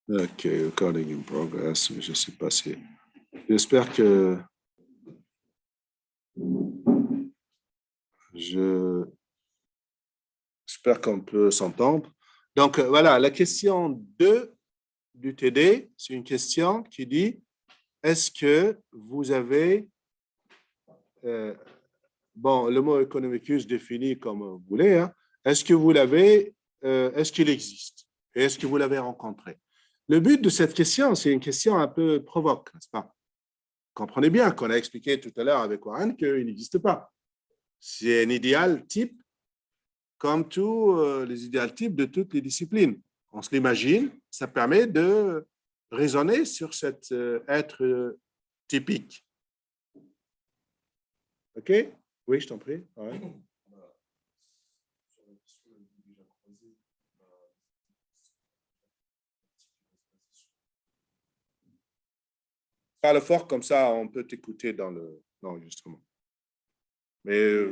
OK, recording in progress. Je ne sais pas si. J'espère que je. J'espère qu'on peut s'entendre. Donc, voilà, la question 2 du TD, c'est une question qui dit est-ce que vous avez. euh, bon, le mot economicus défini comme vous voulez, hein, est-ce que vous l'avez. Est-ce qu'il existe? Et est-ce que vous l'avez rencontré? Le but de cette question, c'est une question un peu provoque, n'est-ce pas? Comprenez bien qu'on a expliqué tout à l'heure avec Warren qu'il n'existe pas. C'est un idéal type comme tous les idéal types de toutes les disciplines. On se l'imagine, ça permet de raisonner sur cet être typique. OK? Oui, je t'en prie. Ouais. Parle fort, comme ça, on peut t'écouter dans l'enregistrement. Mais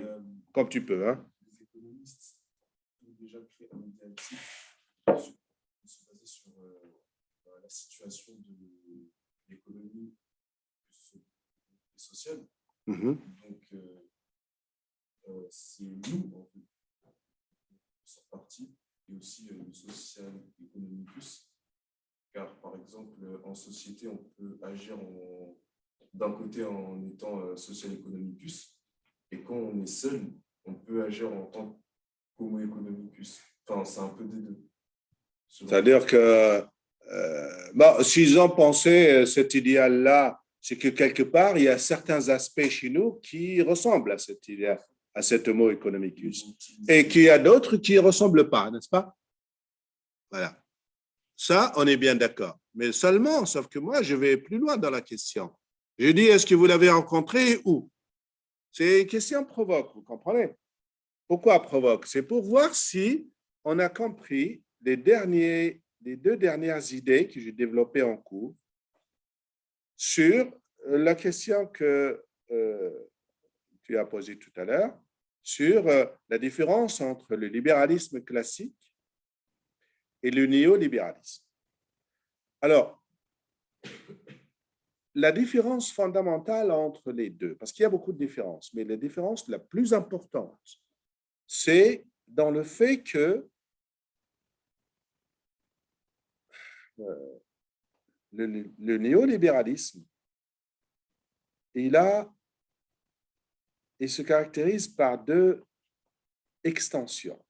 comme tu peux. Hein. Les économistes ont déjà créé un idéal type se baser sur la situation de l'économie sociale. Mm-hmm. Donc, c'est nous, en fait, cette partie, et aussi le social economicus. Car, par exemple, en société, on peut agir d'un côté en étant social economicus, et quand on est seul, on peut agir en tant qu'homo economicus. Enfin, c'est un peu des deux. C'est-à-dire que bon, s'ils ont pensé cet idéal-là, c'est que quelque part, il y a certains aspects chez nous qui ressemblent à cet idéal, à cet homo economicus. Et qu'il y a d'autres qui ne ressemblent pas, n'est-ce pas? Voilà. Ça, on est bien d'accord. Mais seulement, sauf que moi, je vais plus loin dans la question. Je dis, est-ce que vous l'avez rencontré et où? C'est une question provoque, vous comprenez? Pourquoi provoque? C'est pour voir si on a compris les deux dernières idées que j'ai développées en cours sur la question que tu as posée tout à l'heure, sur la différence entre le libéralisme classique et le néolibéralisme. Alors, la différence fondamentale entre les deux, parce qu'il y a beaucoup de différences, mais la différence la plus importante, c'est dans le fait que le néolibéralisme, il se caractérise par deux extensions.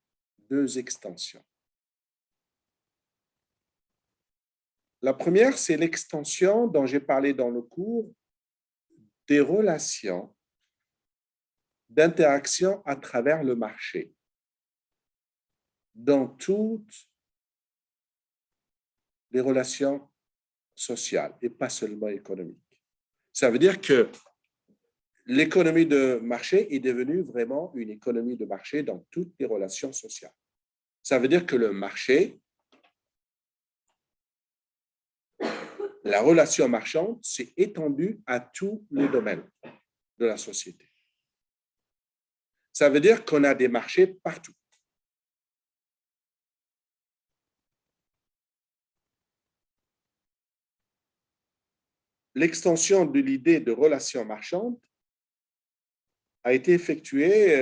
La première, c'est l'extension dont j'ai parlé dans le cours des relations d'interaction à travers le marché dans toutes les relations sociales et pas seulement économiques. Ça veut dire que l'économie de marché est devenue vraiment une économie de marché dans toutes les relations sociales. Ça veut dire que le marché, la relation marchande, s'est étendue à tous les domaines de la société. Ça veut dire qu'on a des marchés partout. L'extension de l'idée de relation marchande a été effectuée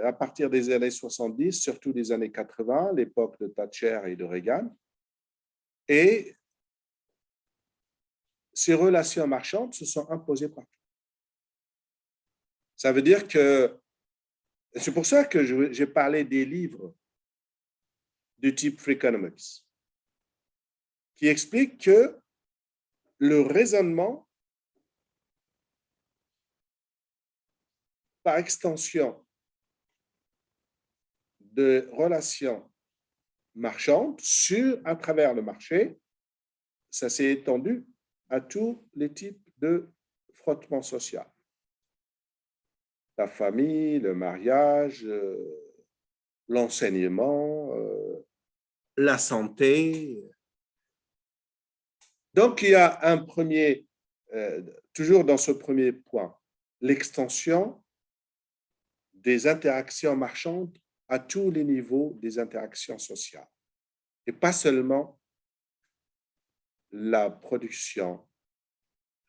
à partir des années 70, surtout des années 80, l'époque de Thatcher et de Reagan. Et ces relations marchandes se sont imposées partout. Ça veut dire que, c'est pour ça que j'ai parlé des livres du type Freakonomics, qui expliquent que le raisonnement par extension de relations marchandes à travers le marché, ça s'est étendu à tous les types de frottement social. La famille, le mariage, l'enseignement, la santé. Donc, il y a un premier, toujours dans ce premier point, l'extension des interactions marchandes à tous les niveaux des interactions sociales. Et pas seulement la production,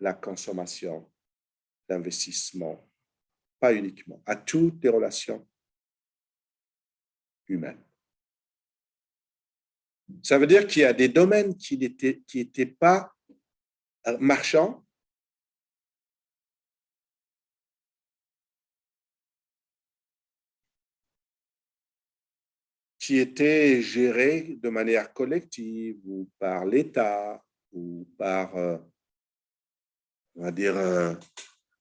la consommation, l'investissement, pas uniquement, à toutes les relations humaines. Ça veut dire qu'il y a des domaines qui n'étaient pas marchands, qui étaient gérés de manière collective ou par l'État ou par, on va dire,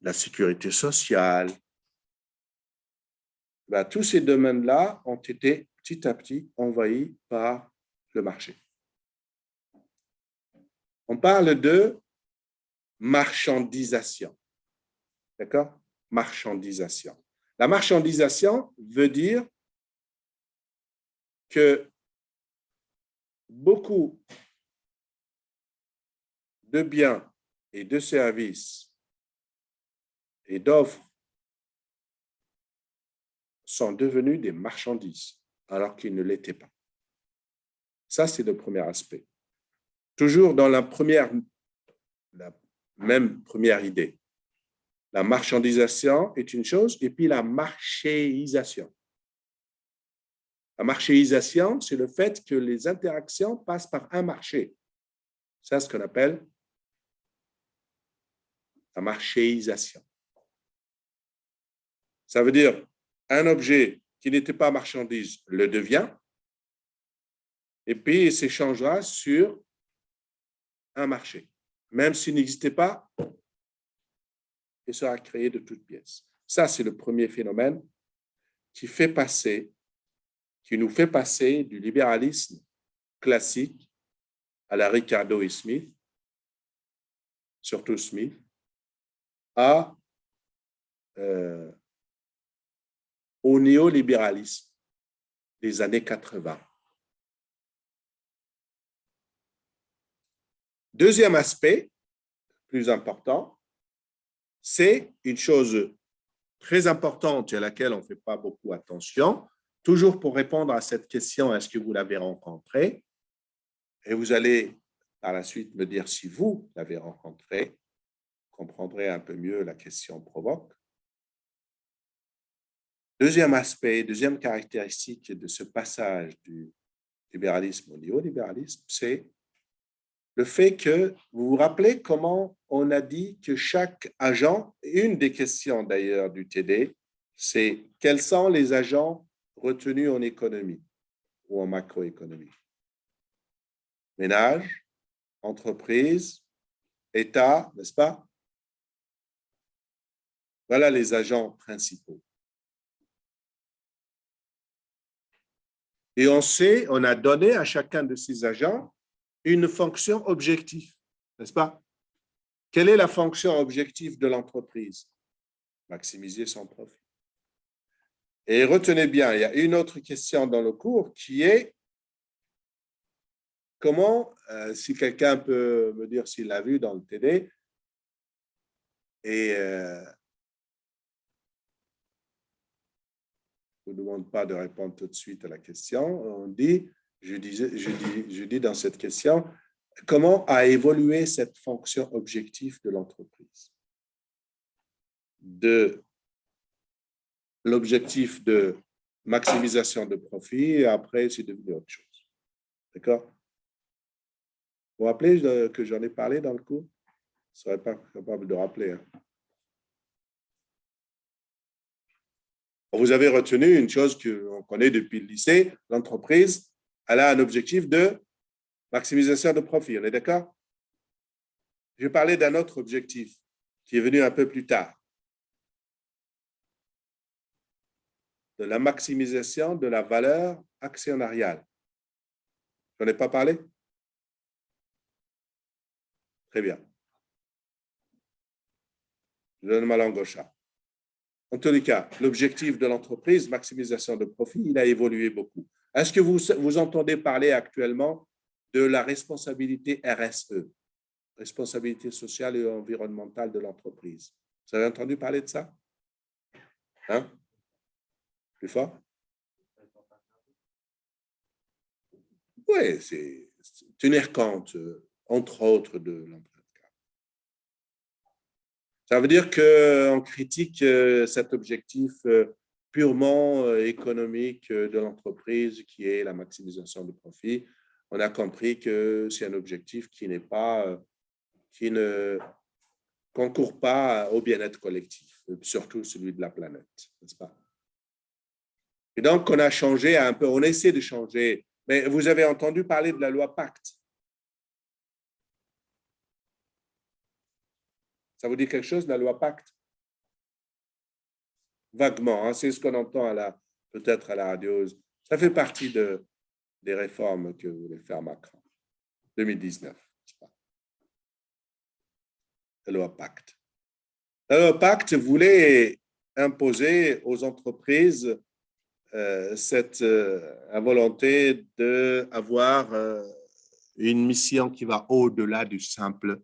la sécurité sociale. Ben, tous ces domaines-là ont été petit à petit envahis par le marché. On parle de marchandisation. D'accord? Marchandisation. La marchandisation veut dire que beaucoup de biens et de services et d'offres sont devenus des marchandises alors qu'ils ne l'étaient pas. Ça, c'est le premier aspect. Toujours dans la même première idée. La marchandisation est une chose, et puis la marchéisation. La marchéisation, c'est le fait que les interactions passent par un marché. C'est ce qu'on appelle la marchéisation. Ça veut dire un objet qui n'était pas marchandise le devient, et puis il s'échangera sur un marché. Même s'il n'existait pas, il sera créé de toutes pièces. Ça, c'est le premier phénomène qui nous fait passer du libéralisme classique à la Ricardo et Smith, surtout Smith, au néolibéralisme des années 80. Deuxième aspect, plus important, c'est une chose très importante et à laquelle on ne fait pas beaucoup attention, toujours pour répondre à cette question, est-ce que vous l'avez rencontré? Et vous allez par la suite me dire si vous l'avez rencontré, vous comprendrez un peu mieux la question provoque. Deuxième aspect, deuxième caractéristique de ce passage du libéralisme au néolibéralisme, c'est le fait que, vous vous rappelez comment on a dit que chaque agent, une des questions d'ailleurs du TD, c'est quels sont les agents retenus en économie ou en macroéconomie? Ménage, entreprise, État, n'est-ce pas? Voilà les agents principaux. Et on a donné à chacun de ces agents une fonction objective, n'est-ce pas? Quelle est la fonction objective de l'entreprise? Maximiser son profit. Et retenez bien, il y a une autre question dans le cours qui est comment, si quelqu'un peut me dire s'il l'a vu dans le TD, et je ne vous demande pas de répondre tout de suite à la question, on dit, je dis dans cette question, comment a évolué cette fonction objective de l'entreprise? De l'objectif de maximisation de profit et après, c'est devenu autre chose. D'accord? Vous vous rappelez que j'en ai parlé dans le cours? Je ne serais pas capable de rappeler. Hein. Vous avez retenu une chose qu'on connaît depuis le lycée, l'entreprise, elle a un objectif de maximisation de profit. On est d'accord? Je vais parler d'un autre objectif qui est venu un peu plus tard. De la maximisation de la valeur actionnariale. Je n'en ai pas parlé? Très bien. Je donne ma langue au chat. En tous les cas, l'objectif de l'entreprise, maximisation de profit, il a évolué beaucoup. Est-ce que vous entendez parler actuellement de la responsabilité RSE, responsabilité sociale et environnementale de l'entreprise? Vous avez entendu parler de ça? Hein? Plus fort? Oui, c'est tenir compte, entre autres, de l'empreinte carbone. Ça veut dire qu'on critique cet objectif purement économique de l'entreprise qui est la maximisation du profit. On a compris que c'est un objectif qui ne concourt pas au bien-être collectif, surtout celui de la planète, n'est-ce pas? Et donc, on a changé un peu, on essaie de changer. Mais vous avez entendu parler de la loi Pacte. Ça vous dit quelque chose, la loi Pacte? Vaguement, hein, c'est ce qu'on entend peut-être à la radio. Ça fait partie des réformes que voulait faire Macron. 2019, n'est-ce pas? La loi Pacte. La loi Pacte voulait imposer aux entreprises cette volonté d'avoir une mission qui va au-delà du simple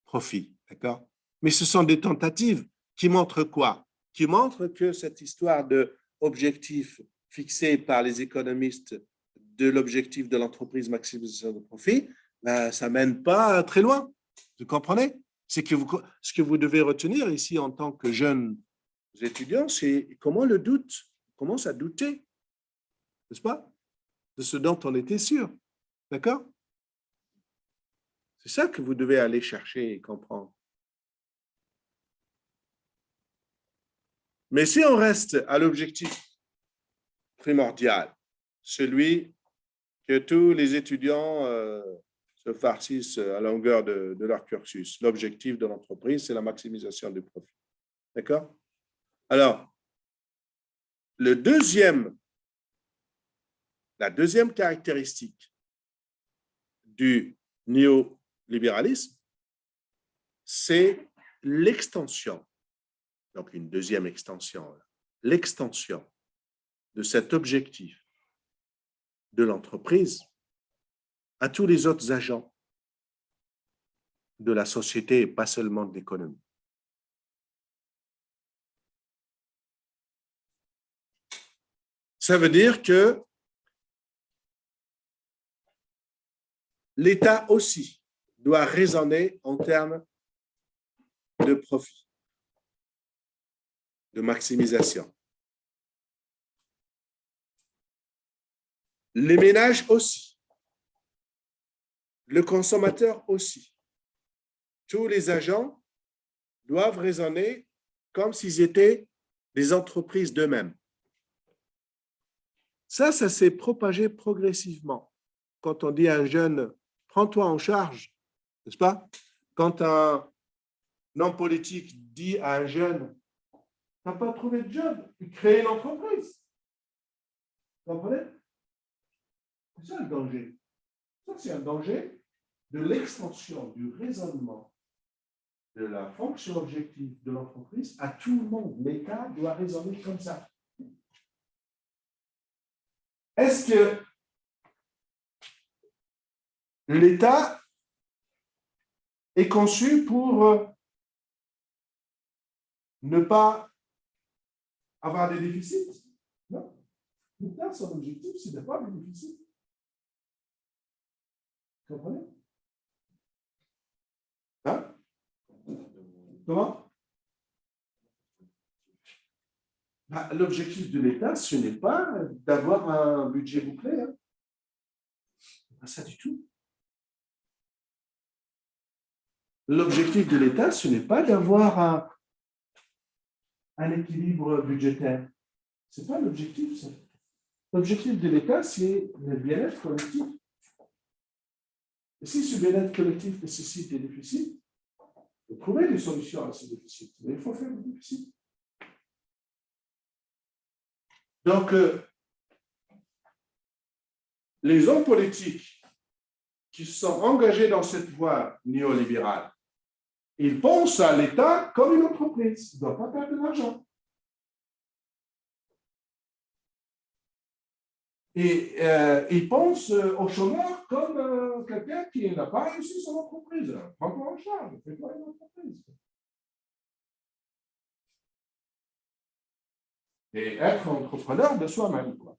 profit, d'accord? Mais ce sont des tentatives qui montrent quoi? Qui montrent que cette histoire d'objectif fixé par les économistes de l'objectif de l'entreprise maximisation de profit, ben, ça ne mène pas très loin. Vous comprenez? Ce que vous devez retenir ici en tant que jeunes étudiants, c'est comment le doute commence à douter, n'est-ce pas? De ce dont on était sûr. D'accord? C'est ça que vous devez aller chercher et comprendre. Mais si on reste à l'objectif primordial, celui que tous les étudiants se farcissent à longueur de leur cursus, l'objectif de l'entreprise, c'est la maximisation du profit. D'accord? Alors, la deuxième caractéristique du néolibéralisme, c'est l'extension, donc une deuxième extension, l'extension de cet objectif de l'entreprise à tous les autres agents de la société et pas seulement de l'économie. Ça veut dire que l'État aussi doit raisonner en termes de profit, de maximisation. Les ménages aussi, le consommateur aussi. Tous les agents doivent raisonner comme s'ils étaient des entreprises d'eux-mêmes. Ça s'est propagé progressivement. Quand on dit à un jeune, prends-toi en charge, n'est-ce pas? Quand un homme politique dit à un jeune, tu n'as pas trouvé de job, il crée une entreprise. Vous comprenez? C'est ça le danger. Ça, c'est un danger de l'extension du raisonnement de la fonction objective de l'entreprise à tout le monde. L'État doit raisonner comme ça. Est-ce que l'État est conçu pour ne pas avoir des déficits? Non. L'État, son objectif, c'est d'avoir des déficits. Vous comprenez? Hein? Comment? Ben, l'objectif de l'État, ce n'est pas d'avoir un budget bouclé. Hein. Pas ça du tout. L'objectif de l'État, ce n'est pas d'avoir un équilibre budgétaire. Ce n'est pas l'objectif, ça. L'objectif de l'État, c'est le bien-être collectif. Et si ce bien-être collectif nécessite des déficits, il faut trouver des solutions à ces déficits. Mais il faut faire des déficits. Donc, les hommes politiques qui sont engagés dans cette voie néolibérale, ils pensent à l'État comme une entreprise. Il ne doit pas perdre de l'argent. Et ils pensent au chômeur comme quelqu'un qui n'a pas réussi son entreprise. Prends-toi en charge, fais-toi une entreprise. Et être entrepreneur de soi-même, quoi.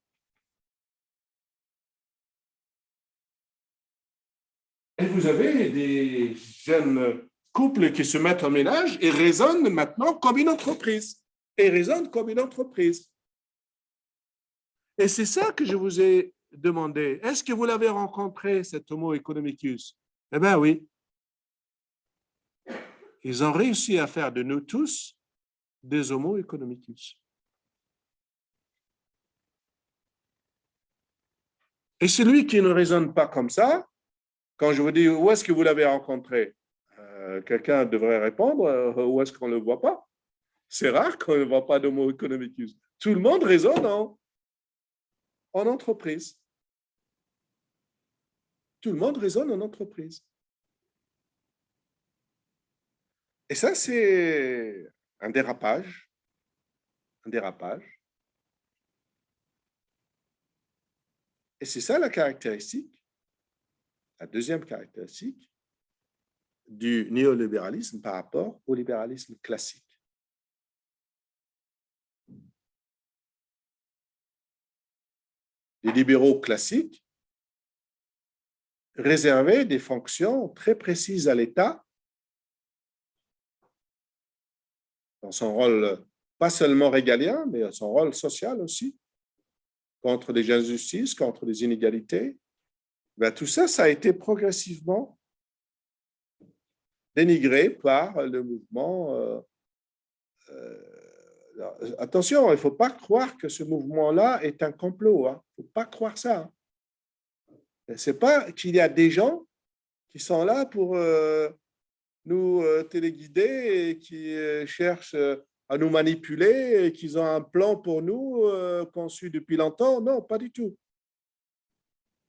Et vous avez des jeunes couples qui se mettent en ménage et raisonnent maintenant comme une entreprise. Et raisonnent comme une entreprise. Et c'est ça que je vous ai demandé. Est-ce que vous l'avez rencontré, cet Homo economicus? Eh bien oui. Ils ont réussi à faire de nous tous des Homo economicus. Et celui qui ne raisonne pas comme ça, quand je vous dis où est-ce que vous l'avez rencontré, quelqu'un devrait répondre où est-ce qu'on ne le voit pas. C'est rare qu'on ne voit pas d'Homo economicus. Tout le monde raisonne en entreprise. Tout le monde raisonne en entreprise. Et ça, c'est un dérapage. Un dérapage. Et c'est ça la caractéristique, la deuxième caractéristique du néolibéralisme par rapport au libéralisme classique. Les libéraux classiques réservaient des fonctions très précises à l'État dans son rôle pas seulement régalien, mais son rôle social aussi, contre les injustices, contre les inégalités. Ben, tout ça, ça a été progressivement dénigré par le mouvement. Attention, il ne faut pas croire que ce mouvement-là est un complot. Il ne faut pas croire ça. Ce n'est pas qu'il y a des gens qui sont là pour nous téléguider et qui cherchent à nous manipuler et qu'ils ont un plan pour nous conçu depuis longtemps. Non, pas du tout.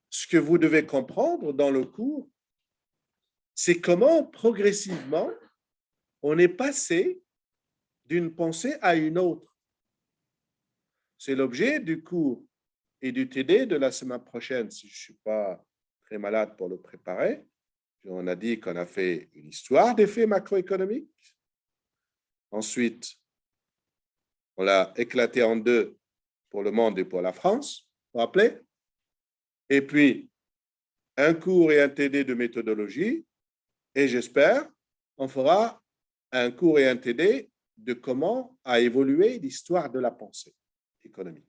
Ce que vous devez comprendre dans le cours, c'est comment progressivement on est passé d'une pensée à une autre. C'est l'objet du cours et du TD de la semaine prochaine, si je ne suis pas très malade pour le préparer. On a dit qu'on a fait une histoire des faits macroéconomiques. Ensuite, on l'a éclaté en deux pour le monde et pour la France, vous vous rappelez? Et puis, un cours et un TD de méthodologie. Et j'espère, on fera un cours et un TD de comment a évolué l'histoire de la pensée économique.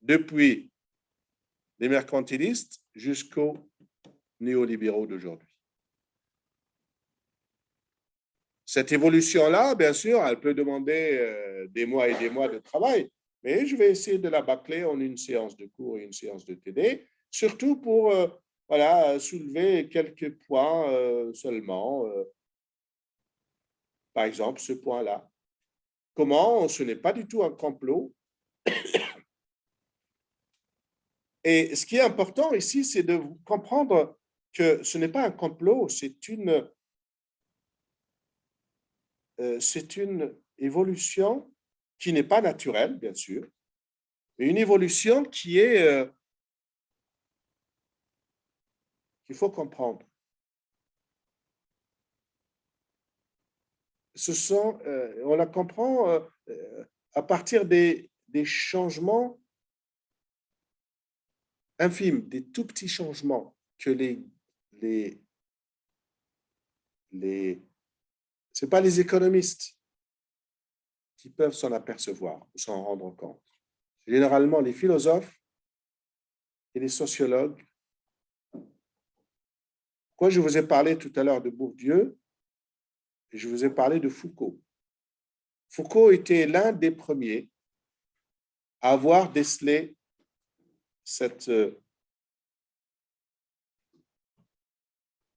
Depuis les mercantilistes jusqu'aux néolibéraux d'aujourd'hui. Cette évolution-là, bien sûr, elle peut demander des mois et des mois de travail, mais je vais essayer de la bâcler en une séance de cours et une séance de TD, surtout pour voilà, soulever quelques points seulement. Par exemple, ce point-là. Comment ce n'est pas du tout un complot. Et ce qui est important ici, c'est de comprendre que ce n'est pas un complot, c'est une évolution qui n'est pas naturelle, bien sûr, mais une évolution qui est qu'il faut comprendre. On la comprend à partir des changements infimes, des tout petits changements que c'est pas les économistes qui peuvent s'en apercevoir ou s'en rendre compte. Généralement, les philosophes et les sociologues. Quand je vous ai parlé tout à l'heure de Bourdieu, je vous ai parlé de Foucault. Foucault était l'un des premiers à avoir décelé cette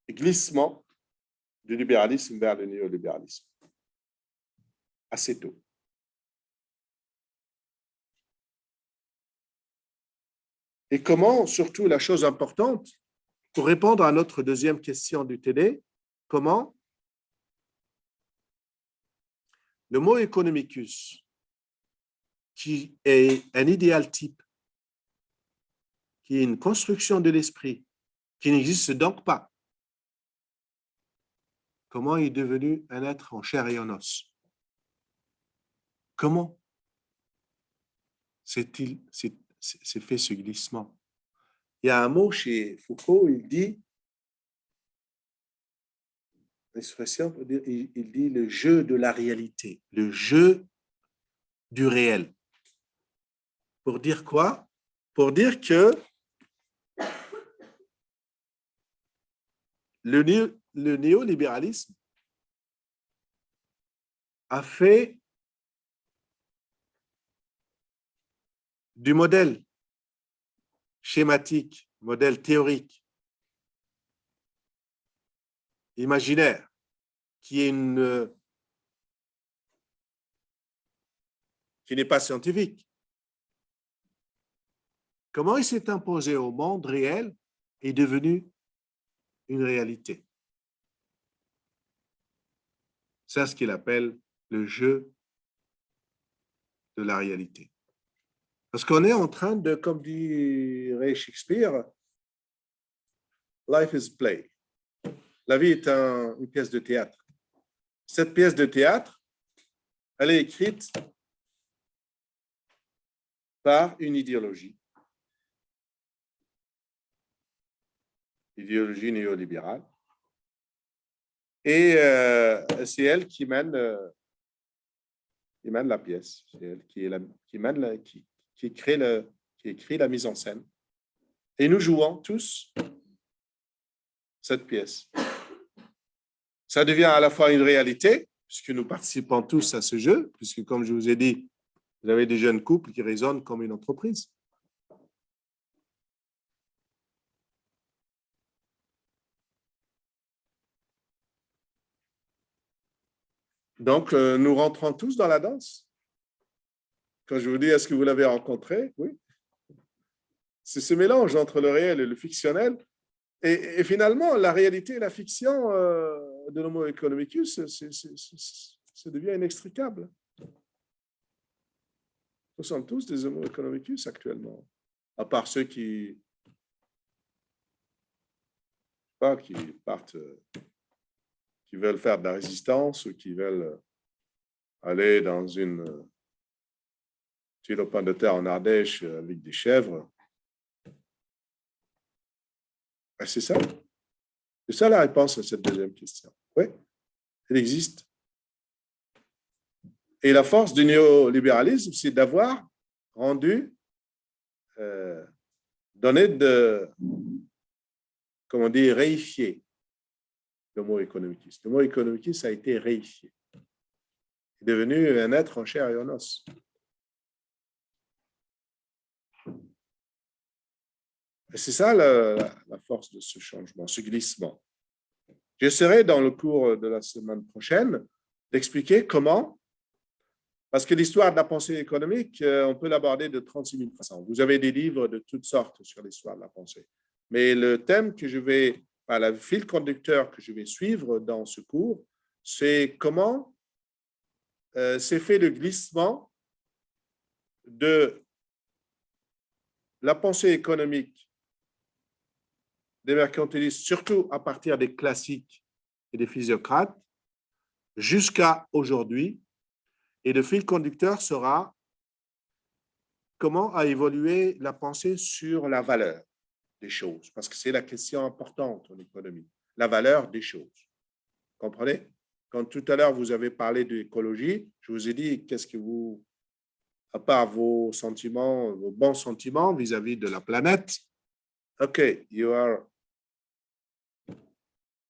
glissement du libéralisme vers le néolibéralisme assez tôt. Et comment, surtout la chose importante, pour répondre à notre deuxième question du TD, comment le mot economicus, qui est un idéal type, qui est une construction de l'esprit, qui n'existe donc pas, comment il est devenu un être en chair et en os? Comment s'est fait ce glissement? Il y a un mot chez Foucault, il dit l'expression, il dit le jeu de la réalité, le jeu du réel. Pour dire quoi? Pour dire que le néolibéralisme a fait du modèle schématique, modèle théorique, imaginaire, qui n'est pas scientifique. Comment il s'est imposé au monde réel est devenu une réalité. C'est ce qu'il appelle le jeu de la réalité. Parce qu'on est en train de, comme dirait Shakespeare, life is play. La vie est une pièce de théâtre. Cette pièce de théâtre, elle est écrite par une idéologie néolibérale. Et c'est elle qui mène la pièce. C'est elle qui écrit la mise en scène. Et nous jouons tous cette pièce. Ça devient à la fois une réalité, puisque nous participons tous à ce jeu, puisque, comme je vous ai dit, vous avez des jeunes couples qui raisonnent comme une entreprise. Donc, nous rentrons tous dans la danse. Quand je vous dis, est-ce que vous l'avez rencontré? Oui. C'est ce mélange entre le réel et le fictionnel. Et finalement, la réalité et la fiction de l'homo economicus, ça devient inextricable. Nous sommes tous des homo economicus actuellement, à part ceux qui partent, qui veulent faire de la résistance ou qui veulent aller dans une tuile au pain de terre en Ardèche avec des chèvres. C'est ça. C'est ça la réponse à cette deuxième question. Oui, elle existe. Et la force du néolibéralisme, c'est d'avoir rendu, donné de, comment on dit, réifié le mot economicus. Le mot economicus a été réifié. Il est devenu un être en chair et en os. Et c'est ça la force de ce changement, ce glissement. J'essaierai dans le cours de la semaine prochaine d'expliquer comment, parce que l'histoire de la pensée économique, on peut l'aborder de 36 000 façons. Vous avez des livres de toutes sortes sur l'histoire de la pensée. Mais le thème que je vais, le fil conducteur que je vais suivre dans ce cours, c'est comment s'est fait le glissement de la pensée économique des mercantilistes, surtout à partir des classiques et des physiocrates, jusqu'à aujourd'hui. Et le fil conducteur sera comment a évolué la pensée sur la valeur des choses, parce que c'est la question importante en économie, la valeur des choses. Comprenez? Quand tout à l'heure vous avez parlé d'écologie, je vous ai dit qu'est-ce que vous, à part vos sentiments, vos bons sentiments vis-à-vis de la planète, OK, you are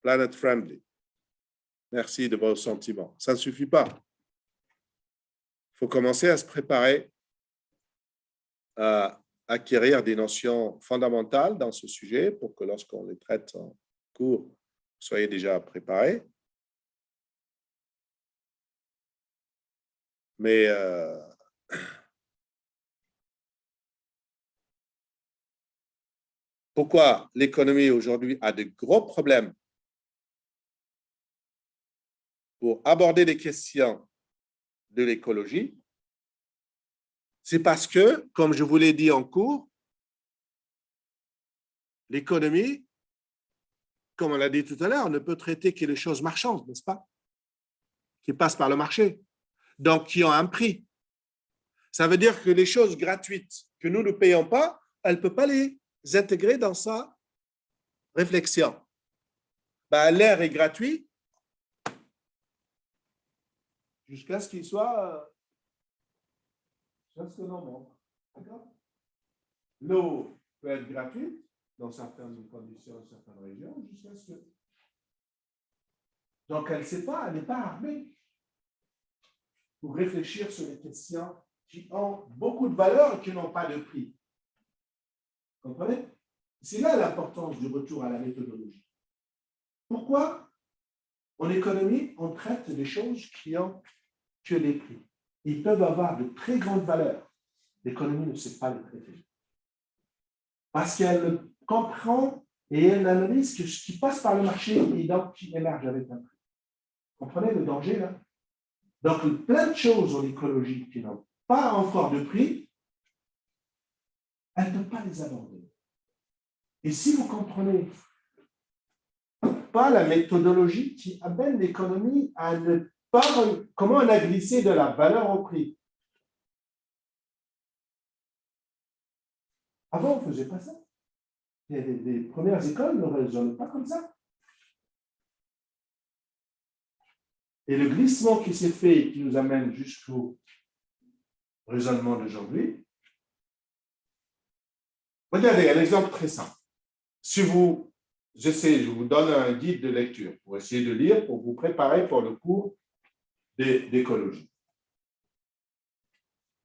planet friendly. Merci de vos sentiments. Ça ne suffit pas. Il faut commencer à se préparer à acquérir des notions fondamentales dans ce sujet pour que lorsqu'on les traite en cours, vous soyez déjà préparés. Mais pourquoi l'économie aujourd'hui a de gros problèmes pour aborder les questions de l'écologie? C'est parce que, comme je vous l'ai dit en cours, l'économie, comme on l'a dit tout à l'heure, ne peut traiter que les choses marchandes, n'est-ce pas? Qui passent par le marché, donc qui ont un prix. Ça veut dire que les choses gratuites que nous ne payons pas, elle ne peut pas les intégrer dans sa réflexion. L'air est gratuit, jusqu'à ce qu'il soit, jusqu'à ce que l'on manque. D'accord? L'eau peut être gratuite dans certaines conditions, dans certaines régions, jusqu'à ce que. Donc, elle ne sait pas, elle n'est pas armée pour réfléchir sur les questions qui ont beaucoup de valeur et qui n'ont pas de prix. Vous comprenez? C'est là l'importance du retour à la méthodologie. Pourquoi? En économie, on traite des choses qui ont que les prix. Ils peuvent avoir de très grandes valeurs. L'économie ne sait pas les traiter. Parce qu'elle comprend et elle analyse que ce qui passe par le marché et donc qui émerge avec un prix. Vous comprenez le danger là? Donc, plein de choses en écologie qui n'ont pas encore de prix, elle ne peut pas les aborder. Et si vous comprenez pas la méthodologie qui amène l'économie à ne pas... Comment on a glissé de la valeur au prix? Avant, on ne faisait pas ça. Les premières écoles ne raisonnent pas comme ça. Et le glissement qui s'est fait et qui nous amène jusqu'au raisonnement d'aujourd'hui, regardez un exemple très simple. Si vous, je vous donne un guide de lecture pour essayer de lire, pour vous préparer pour le cours d'écologie.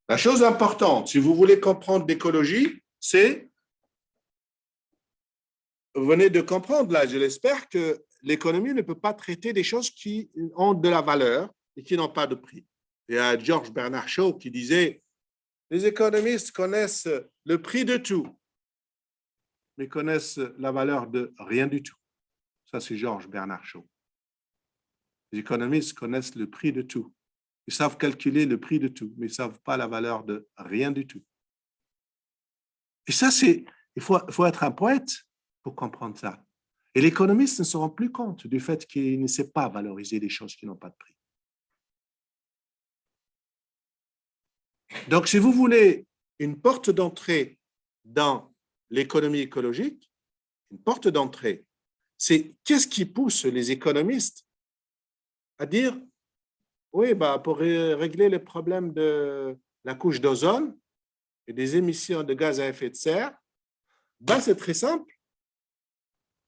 La chose importante, si vous voulez comprendre l'écologie, c'est, vous venez de comprendre là, je l'espère, que l'économie ne peut pas traiter des choses qui ont de la valeur et qui n'ont pas de prix. Il y a George Bernard Shaw qui disait, les économistes connaissent le prix de tout, mais connaissent la valeur de rien du tout. Ça, c'est George Bernard Shaw. Les économistes connaissent le prix de tout. Ils savent calculer le prix de tout, mais ils ne savent pas la valeur de rien du tout. Et ça, il faut être un poète pour comprendre ça. Et l'économiste ne se rend plus compte du fait qu'il ne sait pas valoriser des choses qui n'ont pas de prix. Donc, si vous voulez une porte d'entrée dans l'économie écologique, une porte d'entrée, c'est qu'est-ce qui pousse les économistes à dire, oui, pour régler le problème de la couche d'ozone et des émissions de gaz à effet de serre, c'est très simple.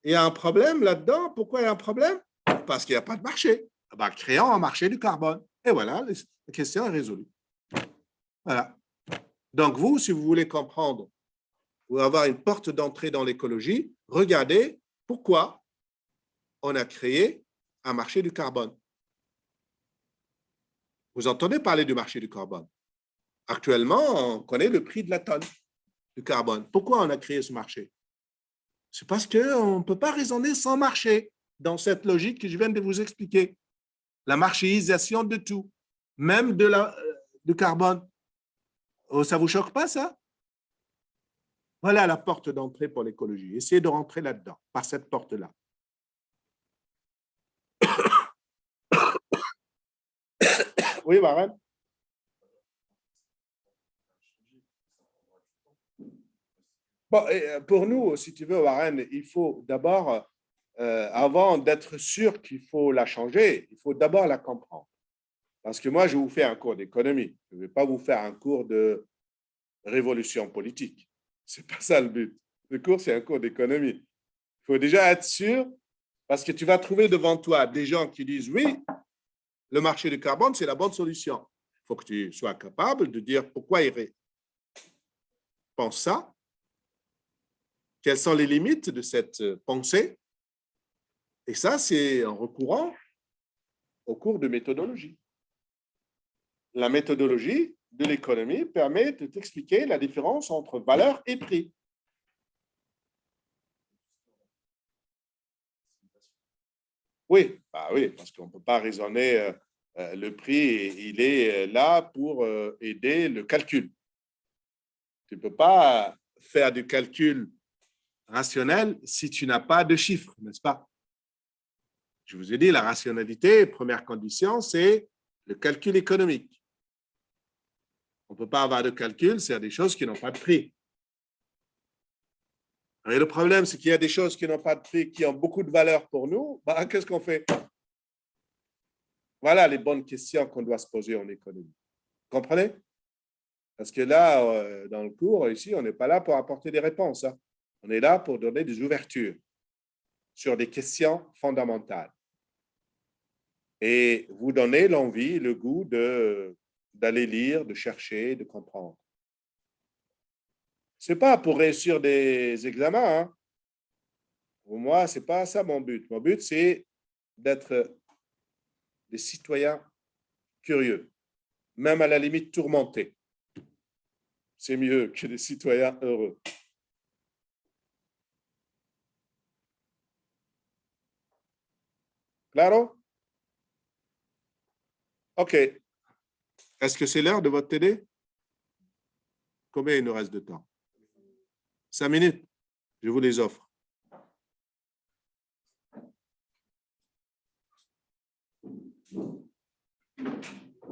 Il y a un problème là-dedans. Pourquoi il y a un problème? Parce qu'il n'y a pas de marché. Créons un marché du carbone. Et voilà, la question est résolue. Voilà. Donc, vous, si vous voulez comprendre ou avoir une porte d'entrée dans l'écologie, regardez pourquoi on a créé un marché du carbone. Vous entendez parler du marché du carbone. Actuellement, on connaît le prix de la tonne du carbone. Pourquoi on a créé ce marché? C'est parce qu'on ne peut pas raisonner sans marché dans cette logique que je viens de vous expliquer. La marchéisation de tout, même du carbone. Oh, ça ne vous choque pas, ça? Voilà la porte d'entrée pour l'écologie. Essayez de rentrer là-dedans, par cette porte-là. Oui, Warren? Bon, pour nous, si tu veux, Warren, il faut d'abord, avant d'être sûr qu'il faut la changer, il faut d'abord la comprendre. Parce que moi, je vous fais un cours d'économie. Je ne vais pas vous faire un cours de révolution politique. Ce n'est pas ça le but. Le cours, c'est un cours d'économie. Il faut déjà être sûr, parce que tu vas trouver devant toi des gens qui disent oui, le marché du carbone, c'est la bonne solution. Il faut que tu sois capable de dire pourquoi ils pensent ça, quelles sont les limites de cette pensée. Et ça, c'est en recourant au cours de méthodologie. La méthodologie de l'économie permet de t'expliquer la différence entre valeur et prix. Oui, oui, parce qu'on ne peut pas raisonner le prix, il est là pour aider le calcul. Tu ne peux pas faire du calcul rationnel si tu n'as pas de chiffres, n'est-ce pas? Je vous ai dit, la rationalité, première condition, c'est le calcul économique. On ne peut pas avoir de calcul sur des choses qui n'ont pas de prix. Et le problème, c'est qu'il y a des choses qui n'ont pas de prix, qui ont beaucoup de valeur pour nous. Qu'est-ce qu'on fait? Voilà les bonnes questions qu'on doit se poser en économie. Comprenez? Parce que là, dans le cours, ici, on n'est pas là pour apporter des réponses. Hein. On est là pour donner des ouvertures sur des questions fondamentales. Et vous donner l'envie, le goût d'aller lire, de chercher, de comprendre. Ce n'est pas pour réussir des examens. Hein. Pour moi, ce n'est pas ça mon but. Mon but, c'est d'être des citoyens curieux, même à la limite tourmentés. C'est mieux que des citoyens heureux. Claro? OK. Est-ce que c'est l'heure de votre TD? Combien il nous reste de temps? 5 minutes. Je vous les offre.